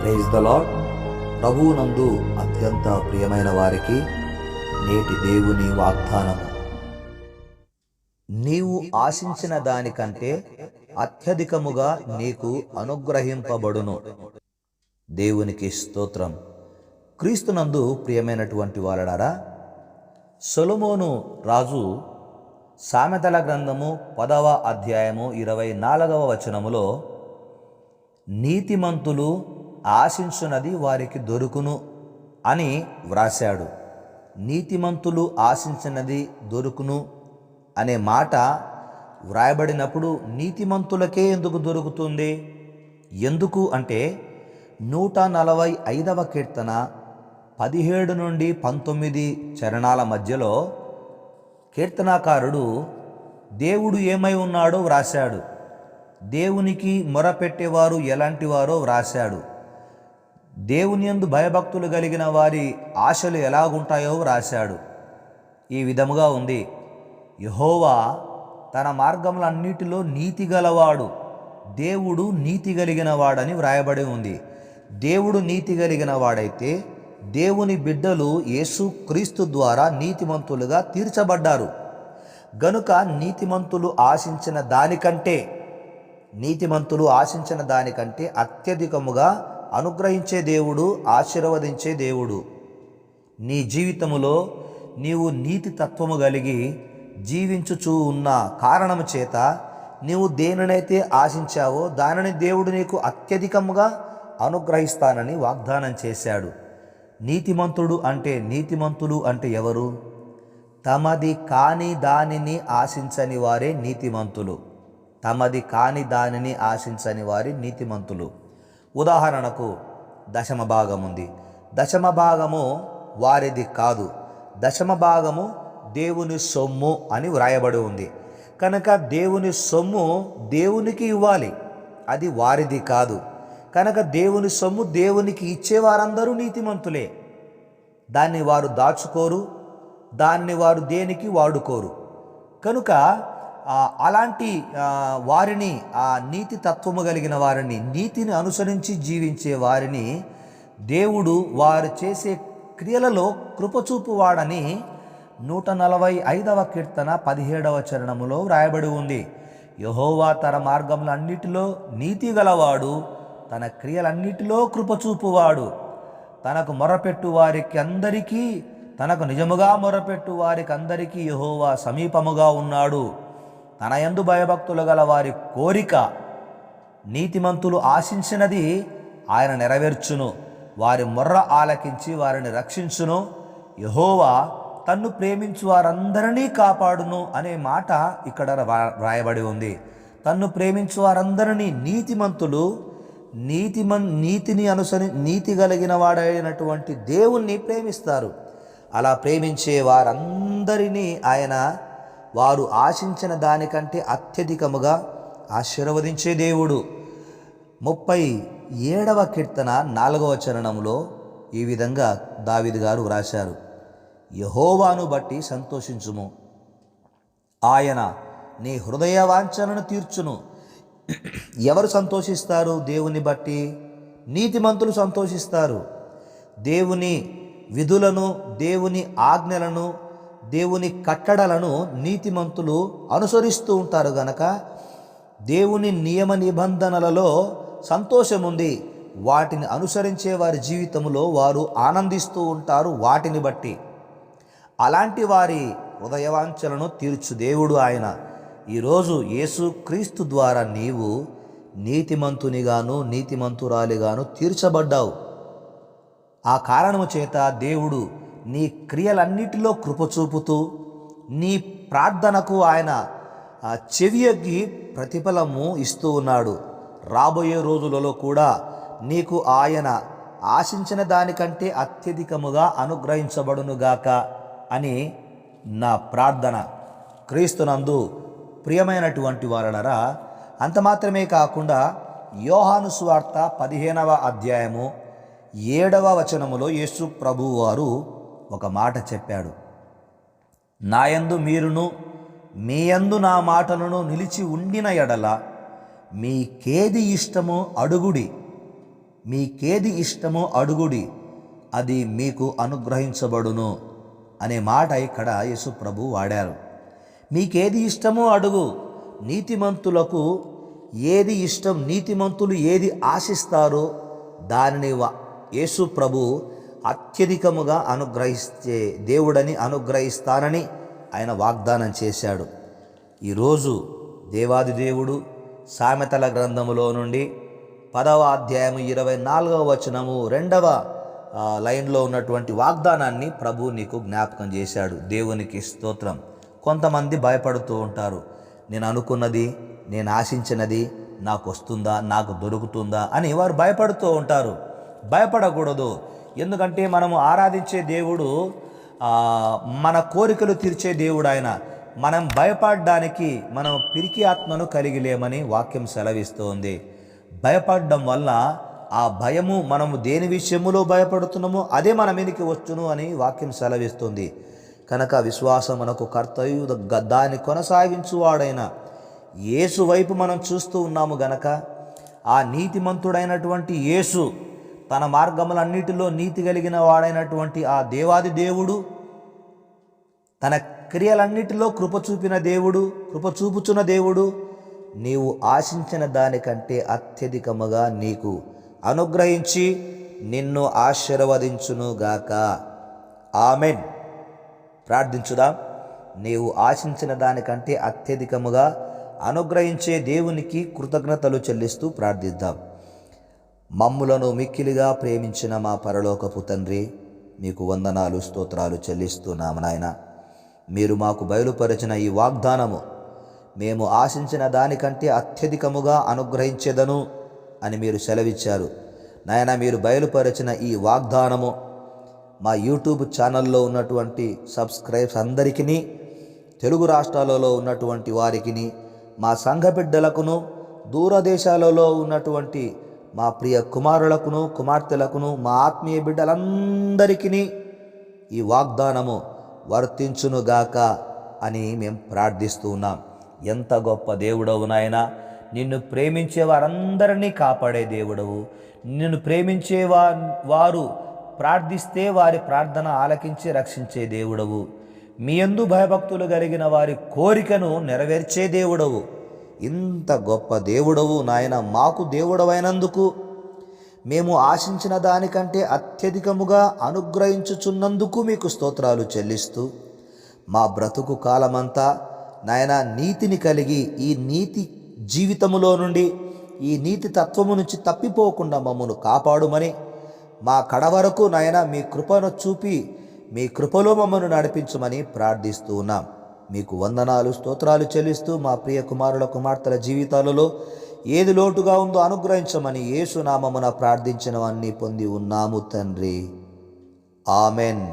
Praise the lord. ప్రభువునందు అత్యంత ప్రియమైన వారికి నేటి దేవుని వాగ్దానము. నీవు ఆశించిన దానికంటే అత్యధికముగా నీకు అనుగ్రహింపబడును. దేవునికి స్తోత్రం. క్రీస్తునందు ప్రియమైనటువంటి వాళ్ళారా, సొలొమోను రాజు సామెతల గ్రంథము 10వ అధ్యాయము 24వ వచనములో, నీతిమంతులు ఆశించున్నది వారికి దొరుకును అని వ్రాశాడు. నీతిమంతులు ఆశించినది దొరుకును అనే మాట వ్రాయబడినప్పుడు నీతిమంతులకే ఎందుకు దొరుకుతుంది? ఎందుకు అంటే 145వ కీర్తన 17 నుండి 19 చరణాల మధ్యలో కీర్తనాకారుడు దేవుడు ఏమై ఉన్నాడో వ్రాశాడు. దేవునికి మొరపెట్టేవారు ఎలాంటి వారో వ్రాశాడు. దేవుని యందు భయభక్తులు కలిగిన వారి ఆశలు ఎలాగుంటాయో వ్రాశాడు. ఈ విధముగా ఉంది: యెహోవా తన మార్గములన్నిటిలో నీతి గలవాడు, దేవుడు నీతి కలిగిన వాడని వ్రాయబడి ఉంది. దేవుడు నీతి కలిగిన వాడైతే దేవుని బిడ్డలు యేసు క్రీస్తు ద్వారా నీతిమంతులుగా తీర్చబడ్డారు. గనుక నీతిమంతులు ఆశించిన దానికంటే అత్యధికముగా అనుగ్రహించే దేవుడు, ఆశీర్వదించే దేవుడు. నీ జీవితములో నీవు నీతి తత్వము కలిగి జీవించుచూ ఉన్న కారణము చేత నీవు దేనినైతే ఆశించావో దానిని దేవుడు నీకు అత్యధికముగా అనుగ్రహిస్తానని వాగ్దానం చేశాడు. నీతిమంతులు అంటే ఎవరు? తమది కాని దానిని ఆశించని వారే నీతిమంతులు. ఉదాహరణకు దశమ భాగం ఉంది. దశమ భాగము వారిది కాదు, దశమ భాగము దేవుని సొమ్ము అని వ్రాయబడి ఉంది. కనుక దేవుని సొమ్ము దేవునికి ఇవ్వాలి, అది వారిది కాదు. కనుక దేవుని సొమ్ము దేవునికి ఇచ్చేవారందరూ నీతిమంతులే. దాన్ని వారు దాచుకోరు, దాన్ని వారు దేనికి వాడుకోరు. కనుక అలాంటి వారిని, ఆ నీతి తత్వము కలిగిన వారిని, నీతిని అనుసరించి జీవించే వారిని దేవుడు వారు చేసే క్రియలలో కృపచూపువాడని 145వ కీర్తన 17వ చరణములో వ్రాయబడి ఉంది. యెహోవా తన మార్గములన్నిటిలో నీతి గలవాడు, తన క్రియలన్నిటిలో కృపచూపువాడు. తనకు మొరపెట్టు వారికి అందరికీ, తనకు నిజముగా మొరపెట్టు వారికి అందరికీ యెహోవా సమీపముగా ఉన్నాడు. తన యందు భయభక్తులు గల వారి కోరిక, నీతిమంతులు ఆశించినది ఆయన నెరవేర్చును. వారి మొర్ర ఆలకించి వారిని రక్షించును. యెహోవా తన్ను ప్రేమించు వారందరినీ కాపాడును అనే మాట ఇక్కడ వ్రాయబడి ఉంది. తన్ను ప్రేమించు వారందరినీ నీతిమంతులు, నీతి కలిగిన వాడైనటువంటి దేవుణ్ణి ప్రేమిస్తారు. అలా ప్రేమించే వారందరినీ ఆయన వారు ఆశించిన దానికంటే అత్యధికముగా ఆశీర్వదించే దేవుడు. 37వ కీర్తన 4వ చరణంలో ఈ విధంగా దావీదు గారు వ్రాశారు: యెహోవాను బట్టి సంతోషించుము, ఆయన నీ హృదయ వాంఛలను తీర్చును. ఎవరు సంతోషిస్తారు దేవుని బట్టి? నీతిమంతులు సంతోషిస్తారు. దేవుని విధులను, దేవుని ఆజ్ఞలను, దేవుని కట్టడలను నీతిమంతులు అనుసరిస్తూ ఉంటారు. గనక దేవుని నియమ నిబంధనలలో సంతోషముంది. వాటిని అనుసరించే వారి జీవితంలో వారు ఆనందిస్తూ ఉంటారు. వాటిని బట్టి అలాంటి వారి హృదయవాంఛలను తీర్చు దేవుడు ఆయన. ఈరోజు యేసు క్రీస్తు ద్వారా నీవు నీతిమంతునిగాను, నీతిమంతురాలిగాను తీర్చబడ్డావు. ఆ కారణము చేత దేవుడు నీ క్రియలన్నిటిలో కృపచూపుతూ నీ ప్రార్థనకు ఆయన చెవియొగ్గి ప్రతిఫలము ఇస్తూ ఉన్నాడు. రాబోయే రోజులలో కూడా నీకు ఆయన ఆశించిన దానికంటే అత్యధికముగా అనుగ్రహించబడునుగాక అని నా ప్రార్థన. క్రీస్తునందు ప్రియమైనటువంటి వారలారా, అంత మాత్రమే కాకుండా యోహాను సువార్త 15వ అధ్యాయము 7వ వచనములో యేసు ప్రభువు వారు ఒక మాట చెప్పాడు: నాయందు మీరును మీ యందు నా మాటలను నిలిచి ఉండిన ఎడల మీకేది ఇష్టమో అడుగుడి, మీకేది ఇష్టమో అడుగుడి, అది మీకు అనుగ్రహించబడును అనే మాట ఇక్కడ యేసు ప్రభు వాడారు. మీకేది ఇష్టమో అడుగు. నీతిమంతులకు ఏది ఇష్టం, నీతిమంతులు ఏది ఆశిస్తారో దానిని యేసు ప్రభు అత్యధికముగా అనుగ్రహించే దేవుడని, అనుగ్రహిస్తానని ఆయన వాగ్దానం చేశాడు. ఈరోజు దేవాది దేవుడు సామెతల గ్రంథములో నుండి 10వ అధ్యాయము 24వ వచనము 2వ లైన్లో ఉన్నటువంటి వాగ్దానాన్ని ప్రభు నీకు జ్ఞాపకం చేశాడు. దేవునికి స్తోత్రం. కొంతమంది భయపడుతూ ఉంటారు, నేను అనుకున్నది, నేను ఆశించినది నాకు వస్తుందా, నాకు దొరుకుతుందా అని వారు భయపడుతూ ఉంటారు. భయపడకూడదు. ఎందుకంటే మనము ఆరాధించే దేవుడు మన కోరికలు తీర్చే దేవుడు. ఆయన మనం భయపడడానికి మనం పిరికి ఆత్మను కలిగి లేమని వాక్యం సెలవిస్తోంది. భయపడడం వల్ల ఆ భయము, మనము దేని విషయములో భయపడుతున్నామో అదే మన మీదకి వచ్చును అని వాక్యం సెలవిస్తుంది. కనుక విశ్వాసం మనకు కర్తయు దాన్ని కొనసాగించువాడైన యేసు వైపు మనం చూస్తూ ఉన్నాము గనక ఆ నీతిమంతుడైనటువంటి యేసు, తన మార్గములన్నిటిలో నీతి కలిగిన వాడైనటువంటి ఆ దేవాది దేవుడు, తన క్రియలన్నిటిలో కృప చూపిన దేవుడు, కృప చూపుచున్న దేవుడు, నీవు ఆశించిన దానికంటే అత్యధికముగా నీకు అనుగ్రహించి నిన్ను ఆశీర్వదించునుగాక. ఆమెన్. ప్రార్థించుదాం. నీవు ఆశించిన దానికంటే అత్యధికముగా అనుగ్రహించే దేవునికి కృతజ్ఞతలు చెల్లిస్తూ ప్రార్థిద్దాం. మమ్ములను మిక్కిలిగా ప్రేమించిన మా పరలోకపు తండ్రి, మీకు వందనాలు, స్తోత్రాలు చెల్లిస్తున్నాము నాయన. మీరు మాకు బయలుపరిచిన ఈ వాగ్దానము మేము ఆశించిన దానికంటే అత్యధికముగా అనుగ్రహించేదను అని మీరు సెలవిచ్చారు నాయన. మీరు బయలుపరిచిన ఈ వాగ్దానము మా యూట్యూబ్ ఛానల్లో ఉన్నటువంటి సబ్స్క్రైబ్స్ అందరికీ, తెలుగు రాష్ట్రాలలో ఉన్నటువంటి వారికి, మా సంఘ బిడ్డలకును, దూరదేశాలలో ఉన్నటువంటి మా ప్రియ కుమారులకును, కుమార్తెలకును, మా ఆత్మీయ బిడ్డలందరికీ ఈ వాగ్దానము వర్తించునుగాక అని మేము ప్రార్థిస్తూ ఉన్నాం. ఎంత గొప్ప దేవుడవు నాయన. నిన్ను ప్రేమించే వారందరినీ కాపాడే దేవుడవు. నిన్ను ప్రేమించే వారు ప్రార్థిస్తే వారి ప్రార్థన ఆలకించి రక్షించే దేవుడవు. మీ యందు భయభక్తులు కలిగిన వారి కోరికను నెరవేర్చే దేవుడవు. ఇంత గొప్ప దేవుడవు నాయన. మాకు దేవుడవైనందుకు, మేము ఆశించిన దానికంటే అత్యధికముగా అనుగ్రహించుచున్నందుకు మీకు స్తోత్రాలు చెల్లిస్తూ, మా బ్రతుకు కాలమంతా నాయన నీతిని కలిగి ఈ నీతి జీవితములో నుండి, ఈ నీతి తత్వము నుంచి తప్పిపోకుండా మమ్మను కాపాడుమని, మా కడ వరకు నాయన మీ కృపను చూపి మీ కృపలో మమ్మను నడిపించమని ప్రార్థిస్తూ ఉన్నాం. మీకు వందనాలు, స్తోత్రాలు చెల్లిస్తూ మా ప్రియ కుమారుల కుమార్తెల జీవితాలలో ఏది లోటుగా ఉందో అనుగ్రహించమని యేసు నామమున ప్రార్థించినవన్నీ పొంది ఉన్నాము తండ్రి. ఆమెన్.